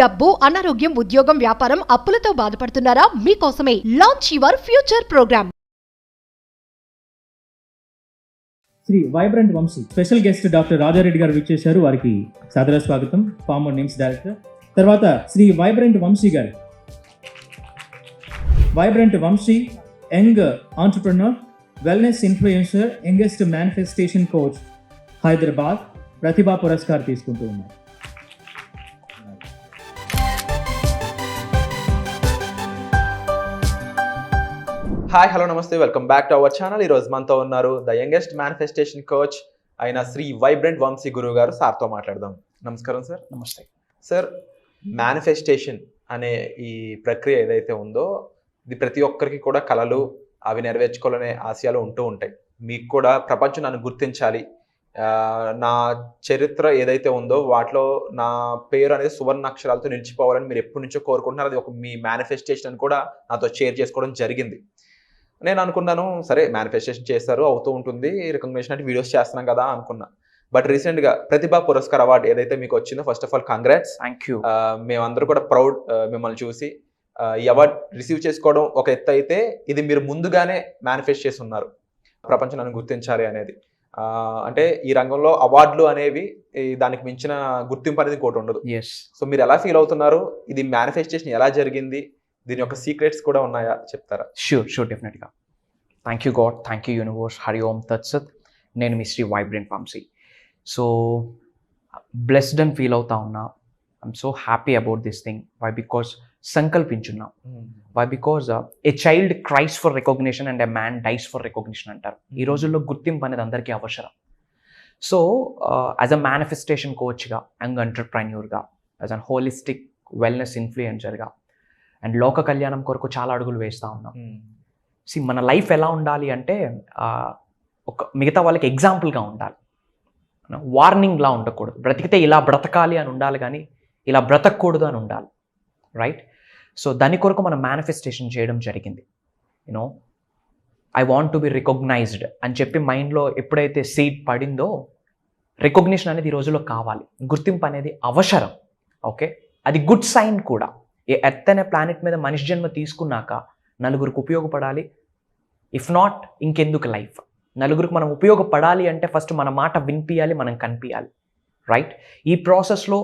డబ్బు, అనారోగ్యం, ఉద్యోగం, వ్యాపారం, అప్పులతో బాధపడుతున్నారా? మీకోసమే launch your future programme. Shri vibrant Vamshi special guest doctor Rajareddy గారు విచ్చేశారు. వారికి సాదర స్వాగతం. Former NIMS director. తర్వాత శ్రీ వైబ్రెంట్ వంశీ గారు. Vibrant Vamshi young entrepreneur, wellness influencer, youngest manifestation coach, Hyderabad Pratibha Puraskar తీసుకుంటూ ఉన్నారు. Hi, hello, namaste, welcome back to our channel. ఈరోజు మనతో ఉన్నారు ద యంగెస్ట్ మేనిఫెస్టేషన్ కోచ్ అయిన శ్రీ వైబ్రెంట్ వంశీ గురువు గారు. సార్తో మాట్లాడదాం. నమస్కారం సార్. నమస్తే సార్. మేనిఫెస్టేషన్ అనే ఈ ప్రక్రియ ఏదైతే ఉందో ఇది ప్రతి ఒక్కరికి కూడా కళలు, అవి నెరవేర్చుకోవాలనే ఆశయాలు ఉంటూ ఉంటాయి. మీకు కూడా ప్రపంచం నన్ను గుర్తించాలి, నా చరిత్ర ఏదైతే ఉందో వాటిలో నా పేరు అనేది సువర్ణ అక్షరాలతో నిలిచిపోవాలని మీరు ఎప్పటి నుంచో కోరుకుంటున్నారు. అది ఒక మీ మేనిఫెస్టేషన్ అని కూడా నాతో షేర్ చేసుకోవడం జరిగింది. నేను అనుకున్నాను, సరే మేనిఫెస్టేషన్ చేస్తారు, అవుతూ ఉంటుంది, రికగ్నిషన్ అంటే వీడియోస్ చేస్తున్నాం కదా అనుకున్నా. బట్ రీసెంట్గా ప్రతిభా పురస్కార్ అవార్డు ఏదైతే మీకు వచ్చిందో, first of all congrats. Thank you. మేమందరూ కూడా ప్రౌడ్ మిమ్మల్ని చూసి. ఈ అవార్డు రిసీవ్ చేసుకోవడం ఒక ఎత్తు అయితే, ఇది మీరు ముందుగానే మేనిఫెస్ట్ చేసి ఉన్నారు, ప్రపంచం నన్ను గుర్తించాలి అనేది. అంటే ఈ రంగంలో అవార్డులు అనేవి దానికి మించిన గుర్తింపు అనేది ఇంకోటి ఉండదు. సో మీరు ఎలా ఫీల్ అవుతున్నారు? ఇది మేనిఫెస్టేషన్ ఎలా జరిగింది? దీని యొక్క సీక్రెట్స్ కూడా ఉన్నాయా, చెప్తారా? షూర్ డెఫినెట్గా. Thank you God, thank you universe, హరి ఓం తత్సత్. నేను మీ Shri vibrant Vamshi. So blessed అని ఫీల్ అవుతా ఉన్నా. I'm so happy about this thing. Why? Because సంకల్పించున్నాం. Why? Because a child cries for recognition and a man dies for recognition అంటారు. ఈ రోజుల్లో గుర్తింపు అనేది అందరికీ అవసరం. సో యాజ్ అ మేనిఫెస్టేషన్ కోచ్గా, యంగ్ ఎంటర్ప్రెన్యూర్గా, యాజ్ అన్ హోలిస్టిక్ వెల్నెస్ ఇన్ఫ్లుయెన్సర్గా అండ్ లోక కళ్యాణం కొరకు చాలా అడుగులు వేస్తూ ఉన్నాం. మన లైఫ్ ఎలా ఉండాలి అంటే, ఒక మిగతా వాళ్ళకి ఎగ్జాంపుల్గా ఉండాలి, వార్నింగ్లా ఉండకూడదు. బ్రతికితే ఇలా బ్రతకాలి అని ఉండాలి, కానీ ఇలా బ్రతకూడదు అని ఉండాలి. రైట్? సో దాని కొరకు మనం మేనిఫెస్టేషన్ చేయడం జరిగింది. You know, I want to be recognised అని చెప్పి మైండ్లో ఎప్పుడైతే సీడ్ పడిందో, రికగ్నిషన్ అనేది ఈ రోజుల్లో కావాలి, గుర్తింపు అనేది అవసరం. ఓకే, అది గుడ్ సైన్ కూడా. ఏ ఎర్త్ అనే ప్లానెట్ మీద మనిషి జన్మ తీసుకున్నాక నలుగురికి ఉపయోగపడాలి. ఇఫ్ నాట్, ఇంకెందుకు లైఫ్? నలుగురికి మనం ఉపయోగపడాలి అంటే ఫస్ట్ మన మాట వినిపించాలి, మనం కనిపించాలి. రైట్? ఈ ప్రాసెస్లో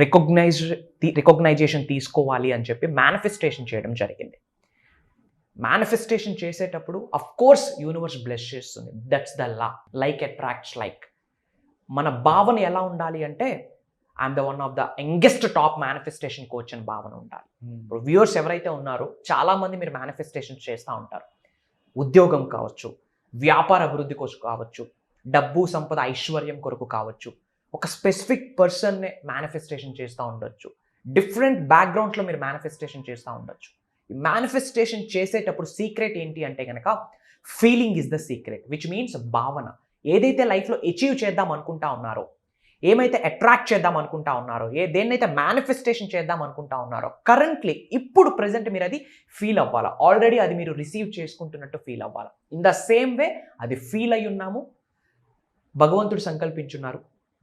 రికగ్నైజేషన్ తీసుకోవాలి అని చెప్పి మేనిఫెస్టేషన్ చేయడం జరిగింది. మేనిఫెస్టేషన్ చేసేటప్పుడు అఫ్ కోర్స్ యూనివర్స్ బ్లెస్ చేస్తుంది. That's the law. Like attracts like. మన భావన ఎలా ఉండాలి అంటే, I'm the one of the youngest top manifestation coach అని భావన ఉండాలి. ఇప్పుడు వ్యూవర్స్ ఎవరైతే ఉన్నారో చాలామంది మీరు మేనిఫెస్టేషన్ చేస్తూ ఉంటారు. ఉద్యోగం కావచ్చు, వ్యాపార అభివృద్ధి కోసం కావచ్చు, డబ్బు, సంపద, ఐశ్వర్యం కొరకు కావచ్చు, ఒక స్పెసిఫిక్ పర్సన్నే మేనిఫెస్టేషన్ చేస్తూ ఉండొచ్చు. డిఫరెంట్ బ్యాక్గ్రౌండ్స్లో మీరు మేనిఫెస్టేషన్ చేస్తూ ఉండొచ్చు. ఈ మేనిఫెస్టేషన్ చేసేటప్పుడు సీక్రెట్ ఏంటి అంటే కనుక, feeling is the secret, which means భావన. ఏదైతే లైఫ్లో అచీవ్ చేద్దాం అనుకుంటా ఉన్నారో, ఏమైతే అట్రాక్ట్ చేద్దాం అనుకుంటా ఉన్నారో, దేన్నైతే మేనిఫెస్టేషన్ చేద్దాం అనుకుంటా ఉన్నారో, కరెంట్లీ ఇప్పుడు ప్రజెంట్ మీరు అది ఫీల్ అవ్వాలా. ఆల్రెడీ అది మీరు రిసీవ్ చేసుకుంటున్నట్టు ఫీల్ అవ్వాలా. ఇన్ ద సేమ్ వే అది ఫీల్ అయి ఉన్నాము. భగవంతుడు సంకల్పించున్నారు,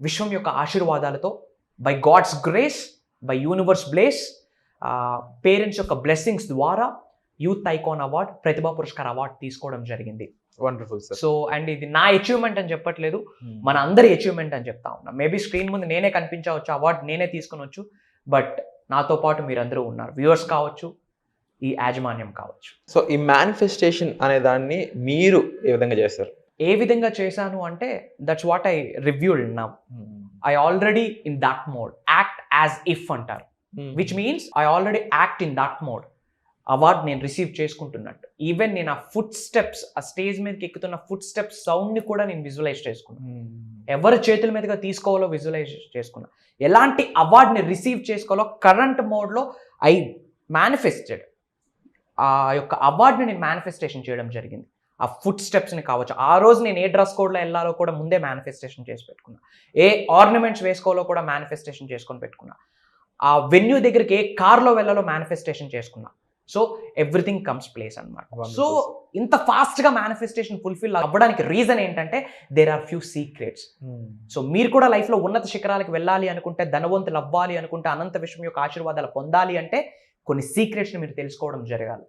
విశ్వం యొక్క ఆశీర్వాదాలతో, by God's grace, by universe bless, parents యొక్క బ్లెస్సింగ్స్ ద్వారా youth icon award, Pratibha Puraskar award తీసుకోవడం జరిగింది. Wonderful sir. సో అండ్ ఇది నా అచీవ్మెంట్ అని చెప్పట్లేదు, మన అందరి అచీవ్మెంట్ అని చెప్తా ఉన్నా. మేబీ స్క్రీన్ ముందు నేనే కనిపించవచ్చు, అవార్డు నేనే తీసుకునొచ్చు, బట్ నాతో పాటు మీరందరూ ఉన్నారు, వ్యూవర్స్ కావచ్చు, ఈ యాజమాన్యం కావచ్చు. సో ఈ మేనిఫెస్టేషన్ అనే దాన్ని మీరు ఏ విధంగా చేస్తారు? ఏ విధంగా చేశాను అంటే, that's what I reviewed now. I already in that mode, act as if అంటారు, which means I already act in that mode. Award నేను రిసీవ్ చేసుకుంటున్నట్టు. ఈవెన్ నేను ఆ ఫుట్ స్టెప్స్, ఆ స్టేజ్ మీదకి ఎక్కుతున్న ఫుట్ స్టెప్స్ సౌండ్ని కూడా నేను విజువలైజ్ చేసుకున్నాను. ఎవరి చేతుల మీదుగా తీసుకోవాలో విజువలైజ్ చేసుకున్నా. ఎలాంటి అవార్డుని రిసీవ్ చేసుకోవాలో కరెంట్ మోడ్లో ఐ మేనిఫెస్టెడ్. ఆ యొక్క అవార్డుని నేను మేనిఫెస్టేషన్ చేయడం జరిగింది. ఆ ఫుట్ స్టెప్స్ని కావచ్చు, ఆ రోజు నేను ఏ డ్రెస్ కోడ్లో వెళ్ళాలో కూడా ముందే మేనిఫెస్టేషన్ చేసి పెట్టుకున్నా. ఏ ఆర్నమెంట్స్ వేసుకోవాలో కూడా మేనిఫెస్టేషన్ చేసుకొని పెట్టుకున్నా. ఆ వెన్యూ దగ్గరికి ఏ కార్లో వెళ్ళాలో మేనిఫెస్టేషన్ చేసుకున్నా. సో ఎవ్రీథింగ్ కమ్స్ ప్లేస్ అనమాట. Wonderful. సో ఇంత ఫాస్ట్గా మేనిఫెస్టేషన్ ఫుల్ఫిల్ అవ్వడానికి రీజన్ ఏంటంటే there are few secrets. So మీరు కూడా లైఫ్లో ఉన్నత శిఖరాలకు వెళ్ళాలి అనుకుంటే, ధనవంతులు అవ్వాలి అనుకుంటే, అనంత విశ్వం యొక్క ఆశీర్వాదాలు పొందాలి అంటే కొన్ని సీక్రెట్స్ని మీరు తెలుసుకోవడం జరగాలి.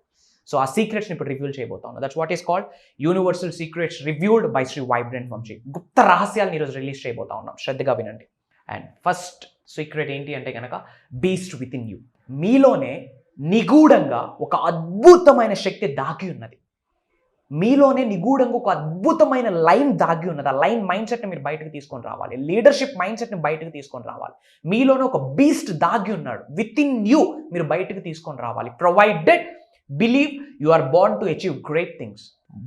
సో ఆ సీక్రెట్స్ని ఇప్పుడు రివ్యూల్ చేయబోతాను. That's what is called universal secrets revealed by Shri vibrant Vamshi. గుప్త రహస్యాలను ఈరోజు రిలీజ్ చేయబోతా ఉన్నాం, శ్రద్ధగా వినండి. అండ్ ఫస్ట్ సీక్రెట్ ఏంటి అంటే కనుక బీస్ట్ విత్ ఇన్ యూ. మీలోనే నిగూఢంగా ఒక అద్భుతమైన శక్తి దాగి ఉన్నది. మీలోనే నిగూఢంగా ఒక అద్భుతమైన లైన్ దాగి ఉన్నది. ఆ లైన్ మైండ్ సెట్ని మీరు బయటకు తీసుకొని రావాలి. లీడర్షిప్ మైండ్ సెట్ని బయటకు తీసుకొని రావాలి. మీలోనే ఒక బీస్ట్ దాగి ఉన్నాడు, విత్ ఇన్ యూ మీరు బయటకు తీసుకొని రావాలి. Provided believe you are born to achieve great things.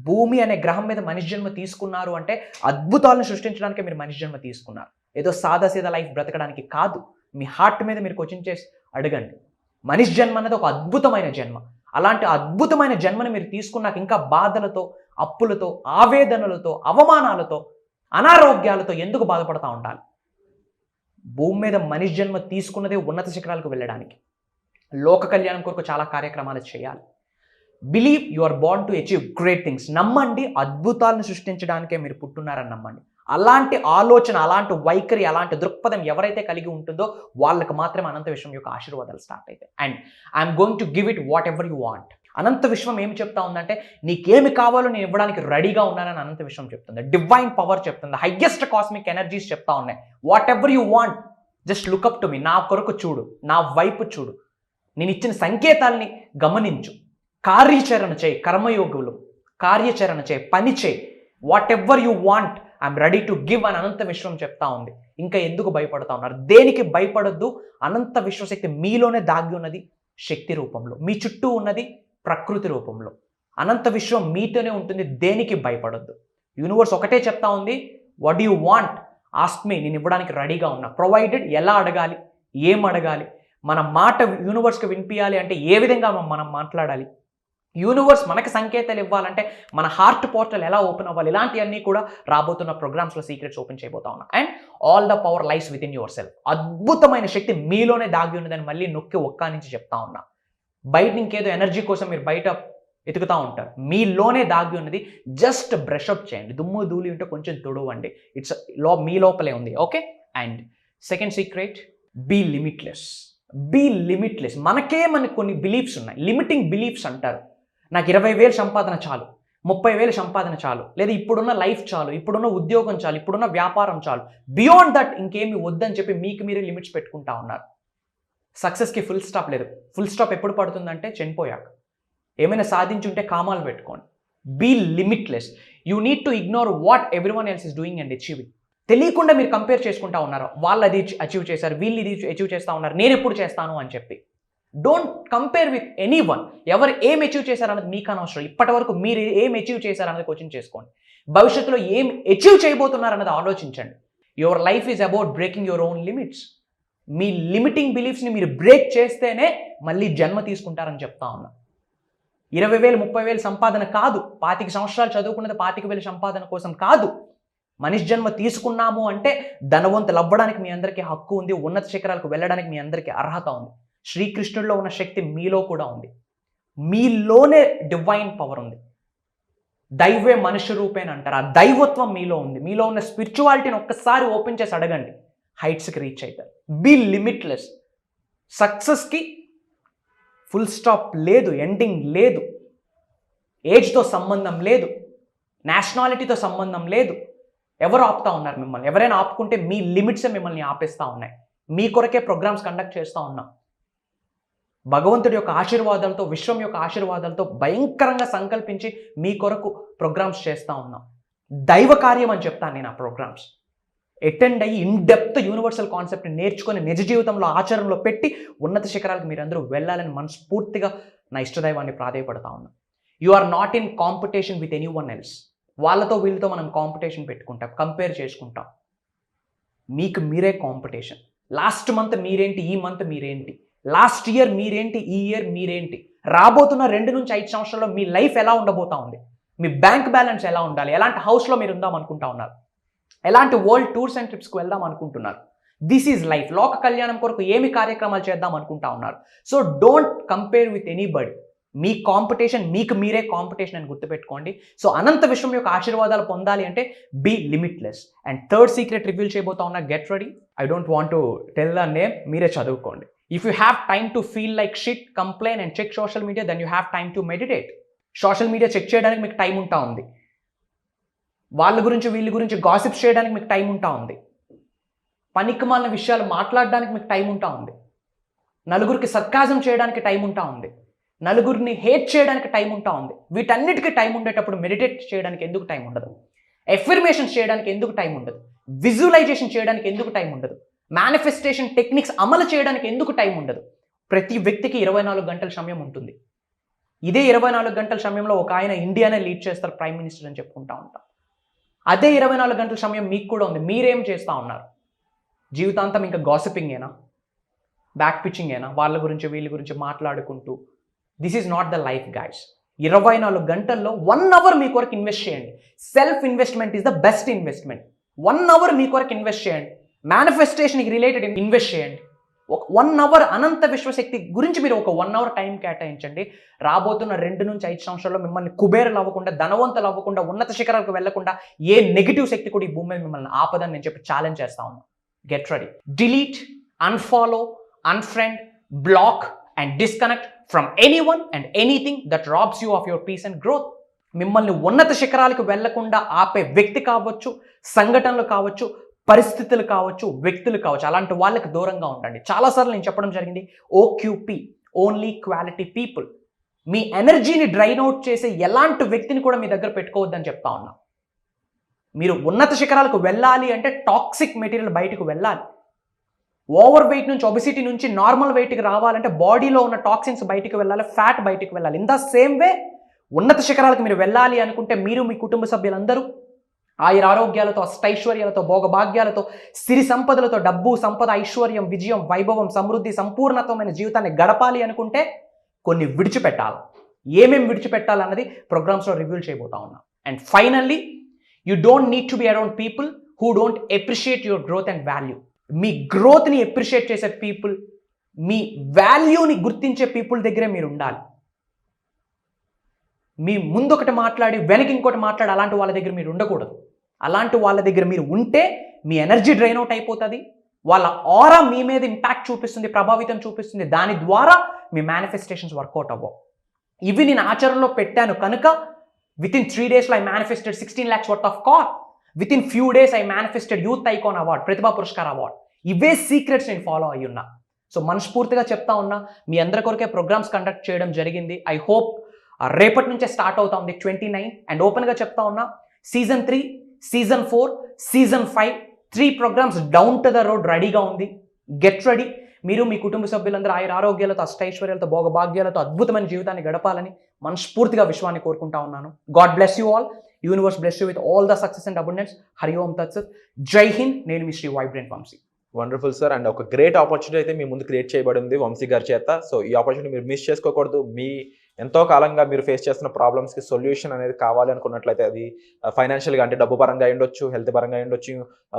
భూమి అనే గ్రహం మీద మనిషి జన్మ తీసుకున్నారు అంటే అద్భుతాలను సృష్టించడానికి మీరు మనిషి జన్మ తీసుకున్నారు. ఏదో సాదాసీదా లైఫ్ బ్రతకడానికి కాదు. మీ హార్ట్ మీద మీరు క్వశ్చన్ చేసి అడగండి. మనిషి జన్మ అనేది ఒక అద్భుతమైన జన్మ. అలాంటి అద్భుతమైన జన్మను మీరు తీసుకున్నాక ఇంకా బాధలతో, అప్పులతో, ఆవేదనలతో, అవమానాలతో, అనారోగ్యాలతో ఎందుకు బాధపడతా ఉండాలి? భూమి మీద మనిషి జన్మ తీసుకున్నదే ఉన్నత శిఖరాలకు వెళ్ళడానికి. లోక కళ్యాణం కొరకు చాలా కార్యక్రమాలు చేయాలి. Believe you are born to achieve great things. నమ్మండి, అద్భుతాలను సృష్టించడానికే మీరు పుట్టున్నారని నమ్మండి. అలాంటి ఆలోచన, అలాంటి వైఖరి, అలాంటి దృక్పథం ఎవరైతే కలిగి ఉంటుందో వాళ్ళకి మాత్రమే అనంత విశ్వం యొక్క ఆశీర్వాదాలు స్టార్ట్ అవుతాయి. And I'm going to give it whatever you want. అనంత విశ్వం ఏమి చెప్తా ఉందంటే నీకేమి కావాలో నేను ఇవ్వడానికి రెడీగా ఉన్నానని అనంత విశ్వం చెప్తుంది. డివైన్ పవర్ చెప్తుంది. హైయెస్ట్ కాస్మిక్ ఎనర్జీస్ చెప్తా ఉన్నాయి. Whatever you want, just look up to me. నా కొరకు చూడు, నా వైపు చూడు, నేను ఇచ్చిన సంకేతాల్ని గమనించు, కార్యాచరణ చేయి. కర్మయోగులు కార్యాచరణ చేయి, పని చేయి. What ever you want I'm ready to give అని అనంత విశ్వం చెప్తా ఉంది. ఇంకా ఎందుకు భయపడతా ఉన్నారు? దేనికి భయపడొద్దు. అనంత విశ్వశక్తి మీలోనే దాగి ఉన్నది శక్తి రూపంలో, మీ చుట్టూ ఉన్నది ప్రకృతి రూపంలో. అనంత విశ్వం మీతోనే ఉంటుంది. దేనికి భయపడొద్దు. యూనివర్స్ ఒకటే చెప్తా ఉంది, what you want ask me. నేను ఇవ్వడానికి రెడీగా ఉన్నా. ప్రొవైడెడ్ ఎలా అడగాలి, ఏం అడగాలి, మన మాట యూనివర్స్కి వినిపించాలి అంటే ఏ విధంగా మనం మాట్లాడాలి, యూనివర్స్ మనకి సంకేతాలు ఇవ్వాలంటే మన హార్ట్ పోర్టల్ ఎలా ఓపెన్ అవ్వాలి, ఇలాంటివన్నీ కూడా రాబోతున్న ప్రోగ్రామ్స్లో సీక్రెట్స్ ఓపెన్ చేయబోతా ఉన్నా. And all the power lies with in your self. అద్భుతమైన శక్తి మీలోనే దాగి ఉన్నదని మళ్ళీ నొక్కి ఒక్క నుంచి చెప్తా ఉన్నా. బయట ఇంకేదో ఎనర్జీ కోసం మీరు బయట ఎతుకుతూ ఉంటారు. మీలోనే దాగి ఉన్నది. జస్ట్ బ్రష్ అప్ చేయండి. దుమ్ము ధూళి ఉంటే కొంచెం తుడవండి. ఇట్స్ మీ లోపలే ఉంది. Okay. And second secret, be limitless. Be limitless. మనకు కొన్ని బిలీఫ్స్ ఉన్నాయి, లిమిటింగ్ బిలీఫ్స్ అంటారు. నాకు 20,000 సంపాదన చాలు, 30,000 సంపాదన చాలు, లేదా ఇప్పుడున్న లైఫ్ చాలు, ఇప్పుడున్న ఉద్యోగం చాలు, ఇప్పుడున్న వ్యాపారం చాలు, బియాండ్ దట్ ఇంకేమి వద్దని చెప్పి మీకు మీరే లిమిట్స్ పెట్టుకుంటా ఉన్నారు. సక్సెస్కి ఫుల్ స్టాప్ లేదు. ఫుల్ స్టాప్ ఎప్పుడు పడుతుందంటే చనిపోయాక. ఏమైనా సాధించుంటే కామాలు పెట్టుకోండి. Be limitless. You need to ignore what everyone else is doing and achieving. తెలియకుండా మీరు కంపేర్ చేసుకుంటా ఉన్నారు. వాళ్ళు అది అచీవ్ చేశారు, వీళ్ళు ఇది అచీవ్ చేస్తూ ఉన్నారు, నేను ఎప్పుడు చేస్తాను అని చెప్పి. Don't compare with any one. ఎవరు ఏం అచీవ్ చేశారన్నది మీకు అనవసరం. ఇప్పటి వరకు మీరు ఏం అచీవ్ చేశారన్నది క్వశ్చన్ చేసుకోండి. భవిష్యత్తులో ఏం అచీవ్ చేయబోతున్నారన్నది ఆలోచించండి. Your life is about breaking your own limits. మీ లిమిటింగ్ బిలీఫ్స్ని మీరు బ్రేక్ చేస్తేనే మళ్ళీ జన్మ తీసుకుంటారని చెప్తా ఉన్నా. 20,000 30,000 సంపాదన కాదు. 25 సంవత్సరాలు చదువుకున్నది 25,000 సంపాదన కోసం కాదు. మనిషి జన్మ తీసుకున్నాము అంటే ధనవంతులు అవ్వడానికి మీ అందరికీ హక్కు ఉంది. ఉన్నత శిఖరాలకు వెళ్ళడానికి మీ అందరికీ అర్హత ఉంది. శ్రీకృష్ణుడిలో ఉన్న శక్తి మీలో కూడా ఉంది. మీలోనే డివైన్ పవర్ ఉంది. దైవే మనుష్య రూపేణ అంటారు. ఆ దైవత్వం మీలో ఉంది. మీలో ఉన్న స్పిరిచువాలిటీని ఒక్కసారి ఓపెన్ చేసి అడగండి, హైట్స్కి రీచ్ అవుతారు. Be limitless. సక్సెస్కి ఫుల్ స్టాప్ లేదు, ఎండింగ్ లేదు. ఏజ్తో సంబంధం లేదు, నేషనాలిటీతో సంబంధం లేదు. ఎవరు ఆపుతా ఉన్నారు మిమ్మల్ని? ఎవరైనా ఆపుకుంటే మీ లిమిట్సే మిమ్మల్ని ఆపేస్తూ ఉన్నాయి. మీ కొరకే ప్రోగ్రామ్స్ కండక్ట్ చేస్తూ ఉన్నాం. భగవంతుడి యొక్క ఆశీర్వాదాలతో, విశ్వం యొక్క ఆశీర్వాదాలతో భయంకరంగా సంకల్పించి మీ కొరకు ప్రోగ్రామ్స్ చేస్తూ ఉన్నాం. దైవ కార్యం అని చెప్తాను నేను. ఆ ప్రోగ్రామ్స్ అటెండ్ అయ్యి ఇన్ డెప్త్ యూనివర్సల్ కాన్సెప్ట్ని నేర్చుకొని నిజ జీవితంలో ఆచరణలో పెట్టి ఉన్నత శిఖరాలకు మీరందరూ వెళ్ళాలని మనస్ఫూర్తిగా నా ఇష్టదైవాన్ని ప్రాధేయపడతా ఉన్నాం. You are not in competition with anyone else. వాళ్ళతో వీళ్ళతో మనం కాంపిటీషన్ పెట్టుకుంటాం, కంపేర్ చేసుకుంటాం. మీకు మీరే కాంపిటీషన్. లాస్ట్ మంత్ మీరేంటి, ఈ మంత్ మీరేంటి, లాస్ట్ ఇయర్ మీరేంటి, ఈ ఇయర్ మీరేంటి, రాబోతున్న 2 నుంచి 5 సంవత్సరాల్లో మీ లైఫ్ ఎలా ఉండబోతా ఉంది, మీ బ్యాంక్ బ్యాలెన్స్ ఎలా ఉండాలి, ఎలాంటి హౌస్లో మీరు ఉందాం అనుకుంటా ఉన్నారు, ఎలాంటి వరల్డ్ టూర్స్ అండ్ ట్రిప్స్కి వెళ్దాం అనుకుంటున్నారు. This is life. లోక కళ్యాణం కొరకు ఏమి కార్యక్రమాలు చేద్దాం అనుకుంటా ఉన్నారు. So don't compare with anybody. Me competition మీకు మీరే కాంపిటీషన్ అని గుర్తుపెట్టుకోండి. సో అనంత విశ్వం యొక్క ఆశీర్వాదాలు పొందాలి అంటే be limitless. And third secret reveal చేయబోతా ఉన్నా, get ready. I don't want to tell the name, మీరే చదువుకోండి. If you have time to feel like shit, complain and check social media, then you have time to meditate. Social media చెక్ చేయడానికి మీకు time ఉంటా ఉంది, వాళ్ళ గురించి వీళ్ళ గురించి గాసిప్స్ చేయడానికి మీకు టైం ఉంటా ఉంది, పనికిమాలిన విషయాలు మాట్లాడడానికి మీకు టైం ఉంటా ఉంది, నలుగురికి సర్కాజం చేయడానికి టైం ఉంటా ఉంది, నలుగురిని హేట్ చేయడానికి టైం ఉంటా ఉంది. వీటన్నిటికీ టైం ఉండేటప్పుడు మెడిటేట్ చేయడానికి ఎందుకు టైం ఉండదు? ఎఫర్మేషన్స్ చేయడానికి ఎందుకు టైం ఉండదు? విజువలైజేషన్ చేయడానికి ఎందుకు టైం ఉండదు? మేనిఫెస్టేషన్ టెక్నిక్స్ అమలు చేయడానికి ఎందుకు టైం ఉండదు? ప్రతి వ్యక్తికి 24 గంటల సమయం ఉంటుంది. ఇదే 24 గంటల సమయంలో ఒక ఆయన ఇండియానే లీడ్ చేస్తారు, ప్రైమ్ మినిస్టర్ అని చెప్పుకుంటా ఉంటాం. అదే 24 గంటల సమయం మీకు కూడా ఉంది. మీరేం చేస్తూ ఉన్నారు? జీవితాంతం ఇంకా గాసిపింగేనా, బ్యాక్ పిచ్చింగేనా, వాళ్ళ గురించి వీళ్ళ గురించి మాట్లాడుకుంటూ? This is not the life guys. 24 గంటల్లో 1 అవర్ మీ కొరకు ఇన్వెస్ట్ చేయండి. Self investment is the best investment. 1 hour మీ కొరకు ఇన్వెస్ట్ చేయండి. మేనిఫెస్టేషన్కి రిలేటెడ్ ఇన్వెస్ట్ చేయండి. ఒక 1 అవర్ అనంత విశ్వశక్తి గురించి మీరు ఒక 1 అవర్ టైం కేటాయించండి. రాబోతున్న 2 నుంచి 5 సంవత్సరాల్లో మిమ్మల్ని కుబేరులు అవ్వకుండా, ధనవంతులు అవ్వకుండా, ఉన్నత శిఖరాలకు వెళ్లకుండా ఏ నెగిటివ్ శక్తి కూడా ఈ భూమి మీద మిమ్మల్ని ఆపదని నేను చెప్పి ఛాలెంజ్ చేస్తా ఉన్నాను. Get ready. Delete, unfollow, unfriend, block and disconnect from anyone and anything that robs you of your peace and growth. మిమ్మల్ని ఉన్నత శిఖరాలకు వెళ్లకుండా ఆపే వ్యక్తి కావచ్చు, సంఘటనలు కావచ్చు, పరిస్థితులు కావచ్చు, వ్యక్తులు కావచ్చు, అలాంటి వాళ్ళకి దూరంగా ఉండండి. చాలాసార్లు నేను చెప్పడం జరిగింది, ఓక్యూపీ, ఓన్లీ క్వాలిటీ పీపుల్. మీ ఎనర్జీని డ్రైన్ అవుట్ చేసే ఎలాంటి వ్యక్తిని కూడా మీ దగ్గర పెట్టుకోవద్దని చెప్తా ఉన్నా. మీరు ఉన్నత శిఖరాలకు వెళ్ళాలి అంటే టాక్సిక్ మెటీరియల్ బయటకు వెళ్ళాలి. ఓవర్ వెయిట్ నుంచి, ఒబిసిటీ నుంచి నార్మల్ వెయిట్కి రావాలంటే బాడీలో ఉన్న టాక్సిన్స్ బయటికి వెళ్ళాలి, ఫ్యాట్ బయటికి వెళ్ళాలి. ఇన్ ద సేమ్ వే ఉన్నత శిఖరాలకు మీరు వెళ్ళాలి అనుకుంటే మీరు, మీ కుటుంబ సభ్యులందరూ ఆయుర ఆరోగ్యాలతో, అష్టైశ్వర్యాలతో, భోగభాగ్యాలతో, సిరి సంపదలతో, డబ్బు, సంపద, ఐశ్వర్యం, విజయం, వైభవం, సమృద్ధి, సంపూర్ణత్వమైన జీవితాన్ని గడపాలి అనుకుంటే కొన్ని విడిచిపెట్టాలి. ఏమేమి విడిచిపెట్టాలన్నది ప్రోగ్రామ్స్లో రివ్యూ చేయబోతా ఉన్నా. And finally, you don't need to be around people who don't appreciate your growth and value. మీ గ్రోత్ని అప్రిషియేట్ చేసే పీపుల్, మీ వాల్యూని గుర్తించే పీపుల్ దగ్గరే మీరు ఉండాలి. మీ ముందు ఒకటి మాట్లాడి వెనక ఇంకోటి మాట్లాడి అలాంటి వాళ్ళ దగ్గర మీరు ఉండకూడదు. అలాంటి వాళ్ళ దగ్గర మీరు ఉంటే మీ ఎనర్జీ డ్రైన్ అవుట్ అయిపోతుంది. వాళ్ళ ఆరా మీ మీద ఇంపాక్ట్ చూపిస్తుంది, ప్రభావితం చూపిస్తుంది. దాని ద్వారా మీ మేనిఫెస్టేషన్స్ వర్కౌట్ అవ్వవు. ఇవి నేను ఆచరణలో పెట్టాను కనుక వితిన్ 3 daysలో I manifested 16 lakhs worth of car. Within few days I manifested youth icon award, Pratibha Puraskar award. ఇవే సీక్రెట్స్ నేను ఫాలో అయ్యి ఉన్నా. సో మనస్ఫూర్తిగా చెప్తా ఉన్నా, మీ అందరి కొరకే ప్రోగ్రామ్స్ కండక్ట్ చేయడం జరిగింది. ఐ హోప్ రేపటి నుంచే స్టార్ట్ అవుతా ఉంది 29. అండ్ ఓపెన్గా చెప్తా ఉన్నా, season 3, season 4, season 5 3 programmes down to the road రెడీగా ఉంది. Get ready. మీరు, మీ కుటుంబ సభ్యులందరూ ఆయుర ఆరోగ్యాలతో, అష్టైశ్వర్యాలతో, భోగభాగ్యాలతో అద్భుతమైన జీవితాన్ని గడపాలని మనస్ఫూర్తిగా విశ్వాన్ని కోరుకుంటా ఉన్నాను. God bless you all. Universe bless you with all the success and abundance. హరి ఓం తత్సత్. జై హింద్. నేను మీ Shri vibrant Vamshi. Wonderful sir. And ఒక గ్రేట్ ఆపర్చునిటీ అయితే మీ ముందు క్రియేట్ చేయబడింది వంశీ గారి చేత. సో ఈ ఆపర్చునిటీ మీరు మిస్ చేసుకోకూడదు. మీ ఎంతో కాలంగా మీరు ఫేస్ చేస్తున్న ప్రాబ్లమ్స్కి సొల్యూషన్ అనేది కావాలి అనుకున్నట్లయితే, అది ఫైనాన్షియల్గా అంటే డబ్బు పరంగా ఉండొచ్చు, హెల్త్ పరంగా ఉండొచ్చు,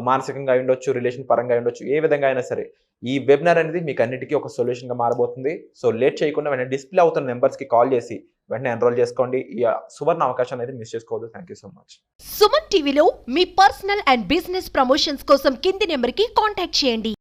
మానసికంగా ఉండొచ్చు, రిలేషన్ పరంగా ఉండొచ్చు, ఏ విధంగా అయినా సరే ఈ వెబినార్ అనేది మీకు అన్నిటికీ ఒక సొల్యూషన్గా మారబోతుంది. సో లేట్ చేయకుండా వెంటనే డిస్ప్లే అవుతున్న నెంబర్స్కి కాల్ చేసి వెంటనే ఎన్రోల్ చేసుకోండి. ఈ సువర్ణ అవకాశం అనేది మిస్ చేసుకోవద్దు. Thank you so much. Suman టీవీలో మీ పర్సనల్ అండ్ బిజినెస్ ప్రమోషన్స్ కోసం కింది నెంబర్కి కాంటాక్ట్ చేయండి.